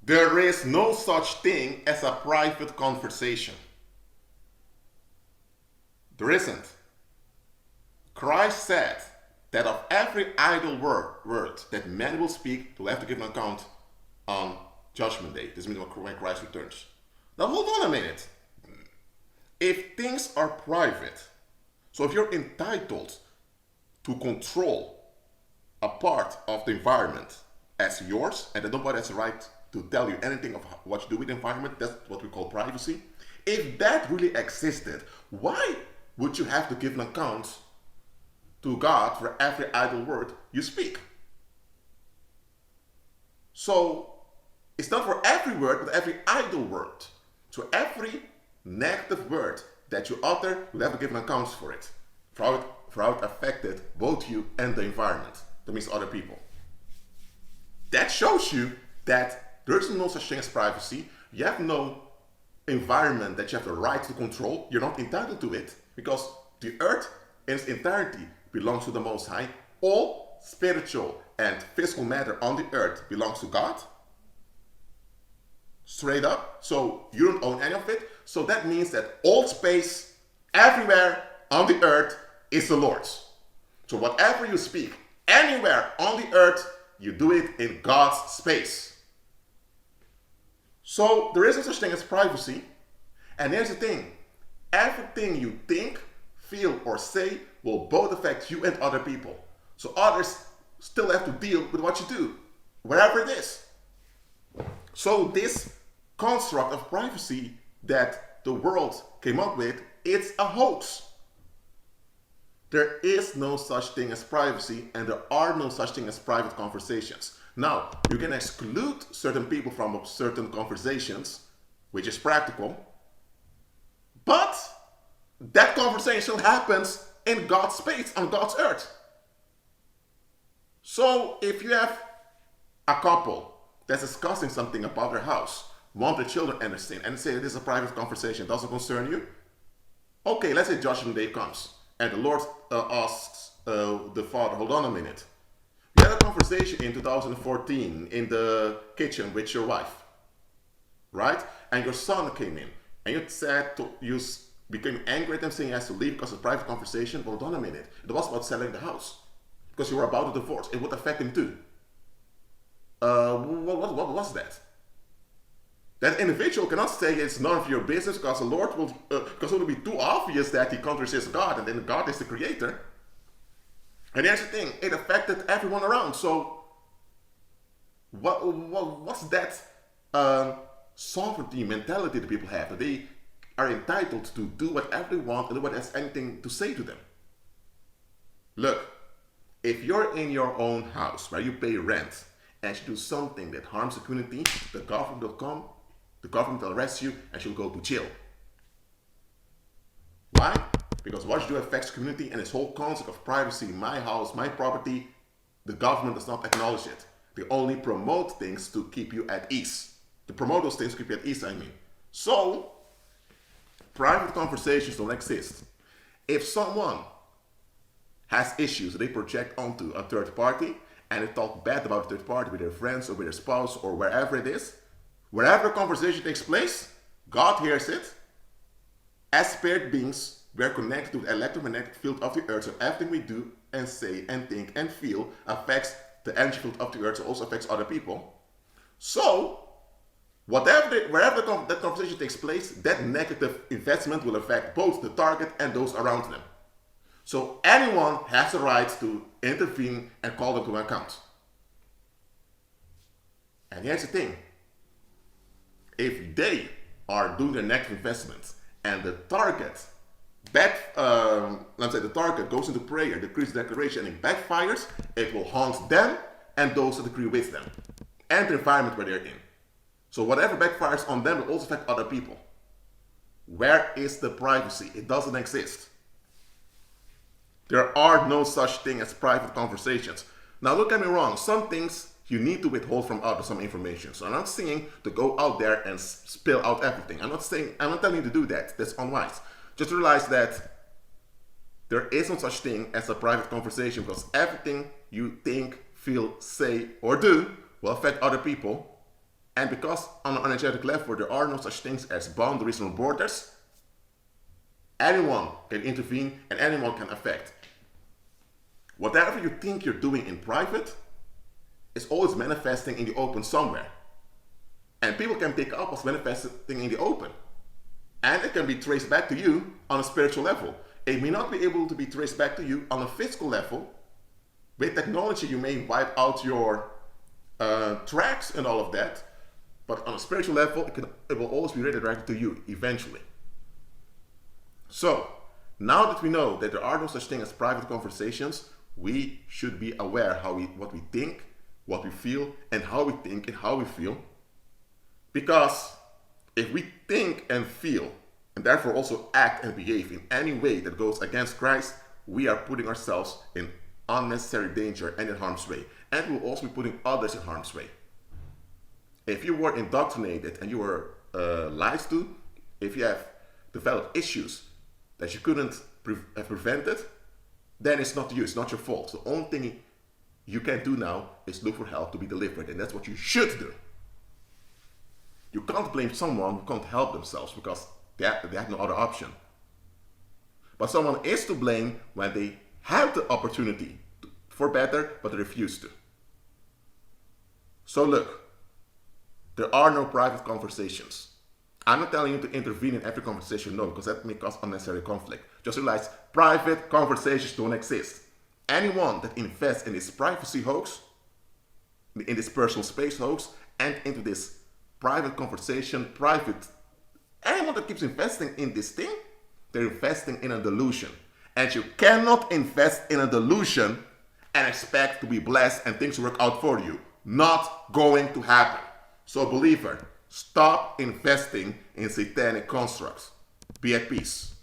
There is no such thing as a private conversation. There isn't. Christ said that of every idle word that man will speak, they'll have to give an account on Judgment Day. This means when Christ returns. Now hold on a minute. If things are private, so if you're entitled to control a part of the environment as yours, and that nobody has the right to tell you anything of what you do with the environment, that's what we call privacy. If that really existed, why would you have to give an account to God for every idle word you speak? So it's not for every word, but every idle word. So every negative word that you utter, you'll have to give an account for it, for how it affected both you and the environment. That means other people. That shows you that there's no such thing as privacy. You have no environment that you have the right to control. You're not entitled to it because the earth in its entirety belongs to the Most High. All spiritual and physical matter on the earth belongs to God. Straight up. So you don't own any of it. So that means that all space everywhere on the earth is the Lord's. So whatever you speak anywhere on the earth, you do it in God's space. So there is no such thing as privacy. And here's the thing. Everything you think, feel, or say will both affect you and other people. So others still have to deal with what you do, wherever it is. So this construct of privacy that the world came up with, it's a hoax. There is no such thing as privacy, and there are no such thing as private conversations. Now, you can exclude certain people from certain conversations, which is practical, but that conversation happens in God's space, on God's earth. So if you have a couple that's discussing something about their house, one of the children understand, and say it is a private conversation, doesn't concern you. Okay, let's say Judgment Day comes, and the Lord asks the father, hold on a minute. You had a conversation in 2014 in the kitchen with your wife, right? And your son came in, and you became angry at him, saying he has to leave because of a private conversation. Hold on a minute. It was about selling the house, because you were about to divorce. It would affect him too. What was that? That individual cannot say it's none of your business because the Lord will, because it will be too obvious that he contradicts God, and then God is the creator. And here's the thing, it affected everyone around. So what's that sovereignty mentality that people have? That they are entitled to do whatever they want and nobody has anything to say to them. Look, if you're in your own house where you pay rent and you do something that harms the community, the government will come, the government will arrest you, and you'll go to jail. Why? Because what you do affects the community, and this whole concept of privacy, my house, my property, the government does not acknowledge it. They only promote things to keep you at ease. To promote those things to keep you at ease, I mean. So, private conversations don't exist. If someone has issues that they project onto a third party, and they talk bad about the third party with their friends or with their spouse or wherever it is, wherever a conversation takes place, God hears it. As spirit beings, we are connected to the electromagnetic field of the earth, so everything we do and say and think and feel affects the energy field of the earth, so also affects other people. So, wherever that conversation takes place, that negative investment will affect both the target and those around them. So anyone has the right to intervene and call them to account. And here's the thing. If they are doing their negative investments and the target the target goes into prayer, decrees, declaration, and it backfires, it will haunt them and those that agree with them and the environment where they're in. So whatever backfires on them will also affect other people. Where is the privacy? It doesn't exist. There are no such thing as private conversations. Now, don't get me wrong. Some things you need to withhold from others, some information. So I'm not saying to go out there and spill out everything. I'm not telling you to do that. That's unwise. Just realize that there is no such thing as a private conversation, because everything you think, feel, say, or do will affect other people. And because on an energetic level there are no such things as boundaries or borders, anyone can intervene and anyone can affect. Whatever you think you're doing in private is always manifesting in the open somewhere. And people can pick up what's manifesting in the open. And it can be traced back to you on a spiritual level. It may not be able to be traced back to you on a physical level. With technology, you may wipe out your tracks and all of that. But on a spiritual level, it will always be redirected to you eventually. So, now that we know that there are no such thing as private conversations, we should be aware what we think, what we feel, and how we think and how we feel. Because if we think and feel, and therefore also act and behave in any way that goes against Christ, we are putting ourselves in unnecessary danger and in harm's way. And we'll also be putting others in harm's way. If you were indoctrinated and you were lied to, if you have developed issues that you couldn't have prevented, then it's not you, it's not your fault. So the only thing you can do now is look for help to be delivered, and that's what you should do. You can't blame someone who can't help themselves because they have no other option. But someone is to blame when they have the opportunity for better, but they refuse to. So look, there are no private conversations. I'm not telling you to intervene in every conversation, no, because that may cause unnecessary conflict. Just realize private conversations don't exist. Anyone that invests in this privacy hoax, in this personal space hoax, and into this private conversation, anyone that keeps investing in this thing, they're investing in a delusion. And you cannot invest in a delusion and expect to be blessed and things to work out for you. Not going to happen. So believer, stop investing in satanic constructs. Be at peace.